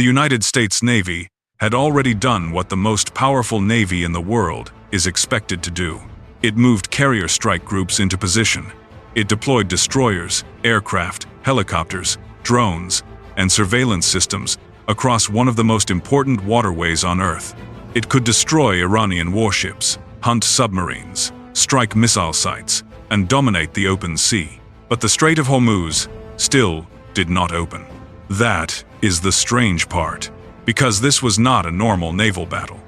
The United States Navy had already done what the most powerful navy in the world is expected to do. It moved carrier strike groups into position. It deployed destroyers, aircraft, helicopters, drones, and surveillance systems across one of the most important waterways on Earth. It could destroy Iranian warships, hunt submarines, strike missile sites, and dominate the open sea. But the Strait of Hormuz still did not open. That is the strange part, because this was not a normal naval battle.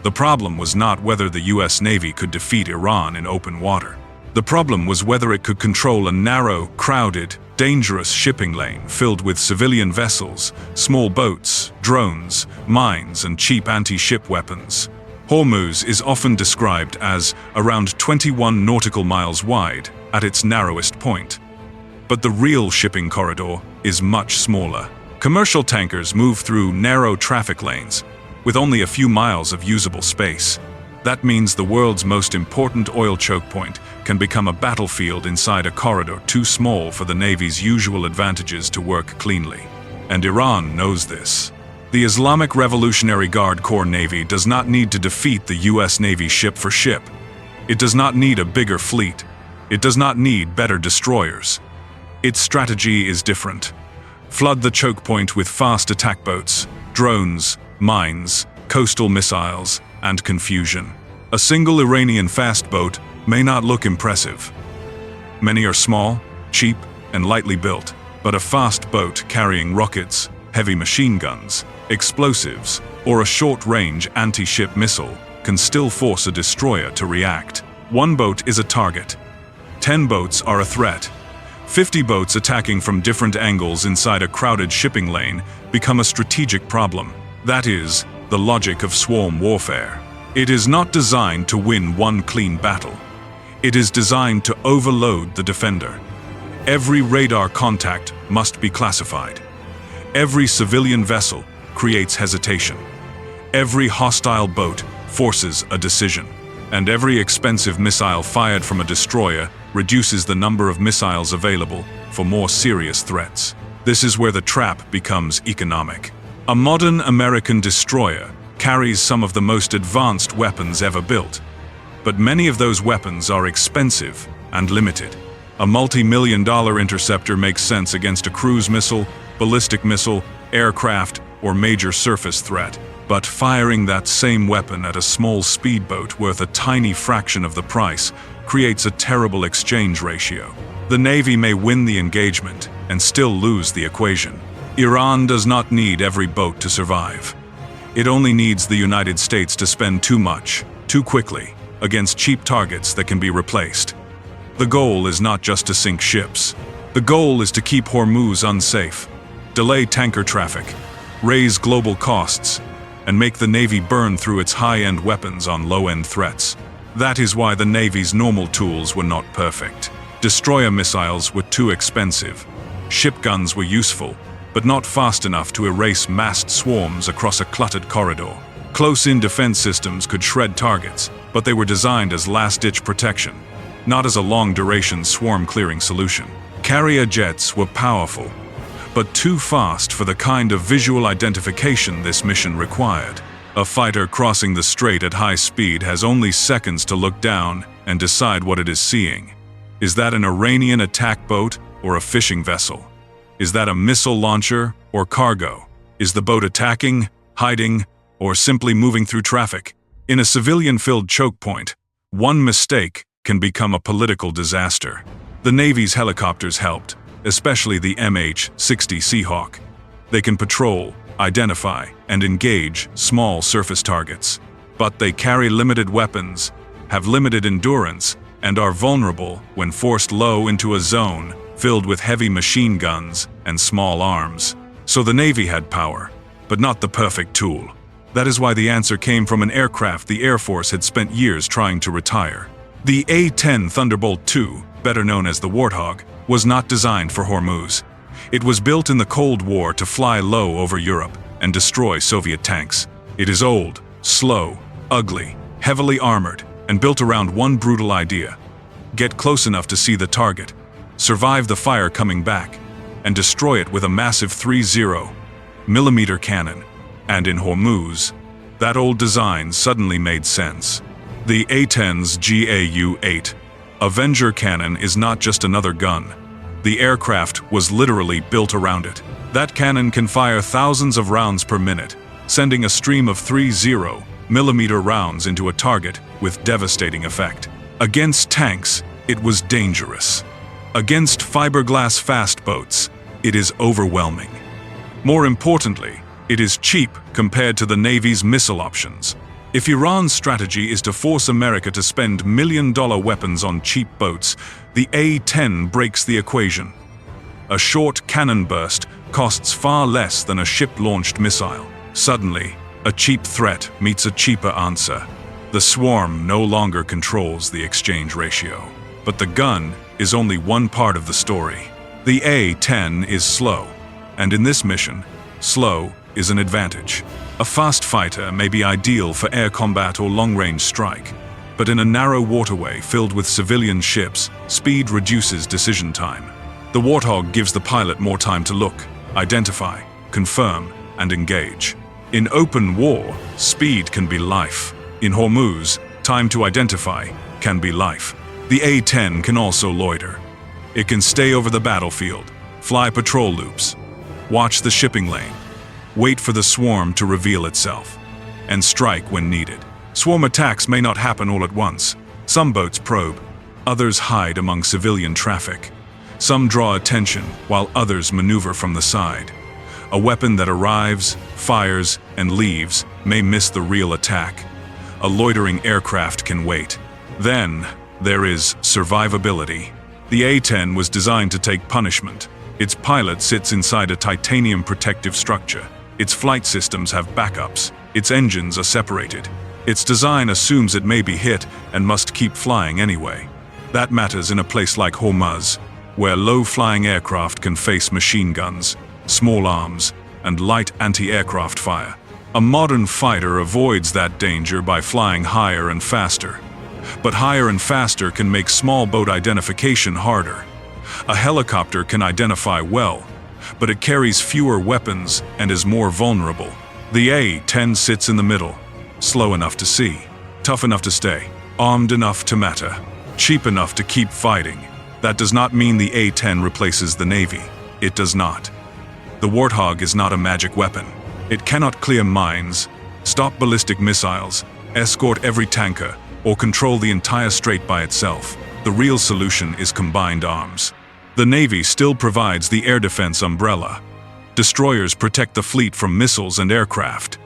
The problem was not whether the US Navy could defeat Iran in open water. The problem was whether it could control a narrow, crowded, dangerous shipping lane filled with civilian vessels, small boats, drones, mines, and cheap anti-ship weapons. Hormuz is often described as around 21 nautical miles wide at its narrowest point. But the real shipping corridor is much smaller. Commercial tankers move through narrow traffic lanes with only a few miles of usable space. That means the world's most important oil choke point can become a battlefield inside a corridor too small for the Navy's usual advantages to work cleanly. And Iran knows this. The Islamic Revolutionary Guard Corps Navy does not need to defeat the US Navy ship for ship. It does not need a bigger fleet. It does not need better destroyers. Its strategy is different. Flood the choke point with fast attack boats, drones, mines, coastal missiles, and confusion. A single Iranian fast boat may not look impressive. Many are small, cheap, and lightly built, but a fast boat carrying rockets, heavy machine guns, explosives, or a short-range anti-ship missile can still force a destroyer to react. One boat is a target. 10 boats are a threat. 50 boats attacking from different angles inside a crowded shipping lane become a strategic problem. That is the logic of swarm warfare. It is not designed to win one clean battle. It is designed to overload the defender. Every radar contact must be classified. Every civilian vessel creates hesitation. Every hostile boat forces a decision. And every expensive missile fired from a destroyer reduces the number of missiles available for more serious threats. This is where the trap becomes economic. A modern American destroyer carries some of the most advanced weapons ever built, but many of those weapons are expensive and limited. A multi-million-dollar interceptor makes sense against a cruise missile, ballistic missile, aircraft, or major surface threat. But firing that same weapon at a small speedboat worth a tiny fraction of the price creates a terrible exchange ratio. The Navy may win the engagement and still lose the equation. Iran does not need every boat to survive. It only needs the United States to spend too much, too quickly, against cheap targets that can be replaced. The goal is not just to sink ships. The goal is to keep Hormuz unsafe, delay tanker traffic, raise global costs, and make the Navy burn through its high-end weapons on low-end threats. That is why the Navy's normal tools were not perfect. Destroyer missiles were too expensive. Ship guns were useful, but not fast enough to erase massed swarms across a cluttered corridor. Close-in defense systems could shred targets, but they were designed as last-ditch protection, not as a long-duration swarm-clearing solution. Carrier jets were powerful, but too fast for the kind of visual identification this mission required. A fighter crossing the strait at high speed has only seconds to look down and decide what it is seeing. Is that an Iranian attack boat or a fishing vessel? Is that a missile launcher or cargo? Is the boat attacking, hiding, or simply moving through traffic? In a civilian-filled choke point, one mistake can become a political disaster. The Navy's helicopters helped, especially the MH-60 Seahawk. They can patrol, identify, and engage small surface targets. But they carry limited weapons, have limited endurance, and are vulnerable when forced low into a zone filled with heavy machine guns and small arms. So the Navy had power, but not the perfect tool. That is why the answer came from an aircraft the Air Force had spent years trying to retire. The A-10 Thunderbolt II, better known as the Warthog, was not designed for Hormuz. It was built in the Cold War to fly low over Europe and destroy Soviet tanks. It is old, slow, ugly, heavily armored, and built around one brutal idea: get close enough to see the target, survive the fire coming back, and destroy it with a massive 3-0. millimeter cannon, and in Hormuz, that old design suddenly made sense. The A-10's GAU-8 Avenger cannon is not just another gun. The aircraft was literally built around it. That cannon can fire thousands of rounds per minute, sending a stream of 30mm rounds into a target with devastating effect. Against tanks, it was dangerous. Against fiberglass fast boats, it is overwhelming. More importantly, it is cheap compared to the Navy's missile options. If Iran's strategy is to force America to spend million-dollar weapons on cheap boats, the A-10 breaks the equation. A short cannon burst costs far less than a ship-launched missile. Suddenly, a cheap threat meets a cheaper answer. The swarm no longer controls the exchange ratio. But the gun is only one part of the story. The A-10 is slow, and in this mission, slow is an advantage. A fast fighter may be ideal for air combat or long-range strike, but in a narrow waterway filled with civilian ships, speed reduces decision time. The Warthog gives the pilot more time to look, identify, confirm, and engage. In open war, speed can be life. In Hormuz, time to identify can be life. The A-10 can also loiter. It can stay over the battlefield, fly patrol loops, watch the shipping lane, wait for the swarm to reveal itself, and strike when needed. Swarm attacks may not happen all at once. Some boats probe, others hide among civilian traffic. Some draw attention, while others maneuver from the side. A weapon that arrives, fires, and leaves may miss the real attack. A loitering aircraft can wait. Then, there is survivability. The A-10 was designed to take punishment. Its pilot sits inside a titanium protective structure. Its flight systems have backups. Its engines are separated. Its design assumes it may be hit and must keep flying anyway. That matters in a place like Hormuz, where low-flying aircraft can face machine guns, small arms, and light anti-aircraft fire. A modern fighter avoids that danger by flying higher and faster. But higher and faster can make small boat identification harder. A helicopter can identify well, but it carries fewer weapons and is more vulnerable. The A-10 sits in the middle, slow enough to see, tough enough to stay, armed enough to matter, cheap enough to keep fighting. That does not mean the A-10 replaces the Navy. It does not. The Warthog is not a magic weapon. It cannot clear mines, stop ballistic missiles, escort every tanker, or control the entire strait by itself. The real solution is combined arms. The Navy still provides the air defense umbrella. Destroyers protect the fleet from missiles and aircraft.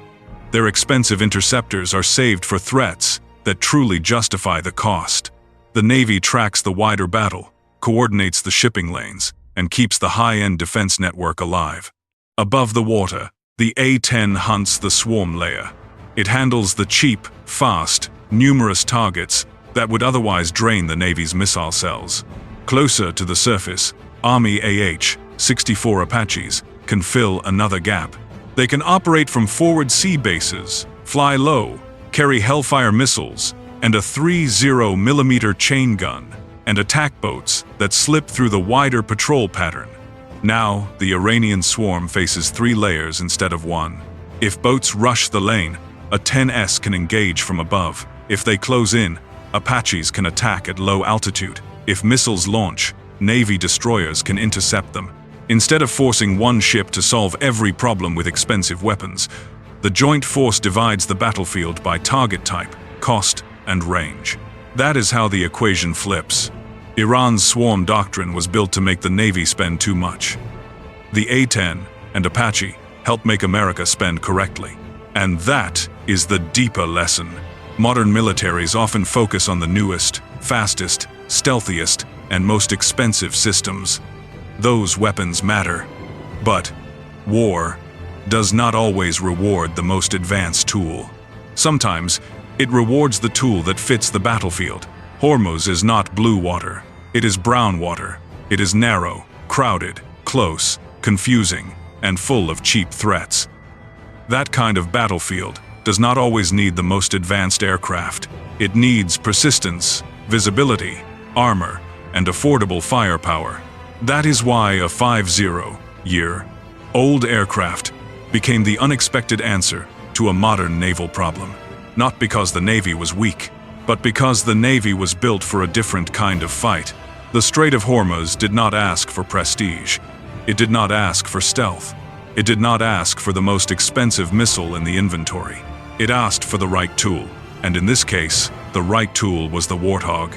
Their expensive interceptors are saved for threats that truly justify the cost. The Navy tracks the wider battle, coordinates the shipping lanes, and keeps the high-end defense network alive. Above the water, the A-10 hunts the swarm layer. It handles the cheap, fast, numerous targets that would otherwise drain the Navy's missile cells. Closer to the surface, Army AH-64 Apaches can fill another gap. They can operate from forward sea bases, fly low, carry Hellfire missiles, and a 30mm chain gun, and attack boats that slip through the wider patrol pattern. Now, the Iranian swarm faces 3 layers instead of 1. If boats rush the lane, A-10s can engage from above. If they close in, Apaches can attack at low altitude. If missiles launch, Navy destroyers can intercept them. Instead of forcing one ship to solve every problem with expensive weapons, the joint force divides the battlefield by target type, cost, and range. That is how the equation flips. Iran's swarm doctrine was built to make the Navy spend too much. The A-10 and Apache help make America spend correctly. And that is the deeper lesson. Modern militaries often focus on the newest, fastest, stealthiest, and most expensive systems. Those weapons matter. But war does not always reward the most advanced tool. Sometimes, it rewards the tool that fits the battlefield. Hormuz is not blue water. It is brown water. It is narrow, crowded, close, confusing, and full of cheap threats. That kind of battlefield does not always need the most advanced aircraft. It needs persistence, visibility, armor, and affordable firepower. That is why a 50-year-old aircraft became the unexpected answer to a modern naval problem. Not because the Navy was weak, but because the Navy was built for a different kind of fight. The Strait of Hormuz did not ask for prestige. It did not ask for stealth. It did not ask for the most expensive missile in the inventory. It asked for the right tool, and in this case, the right tool was the Warthog.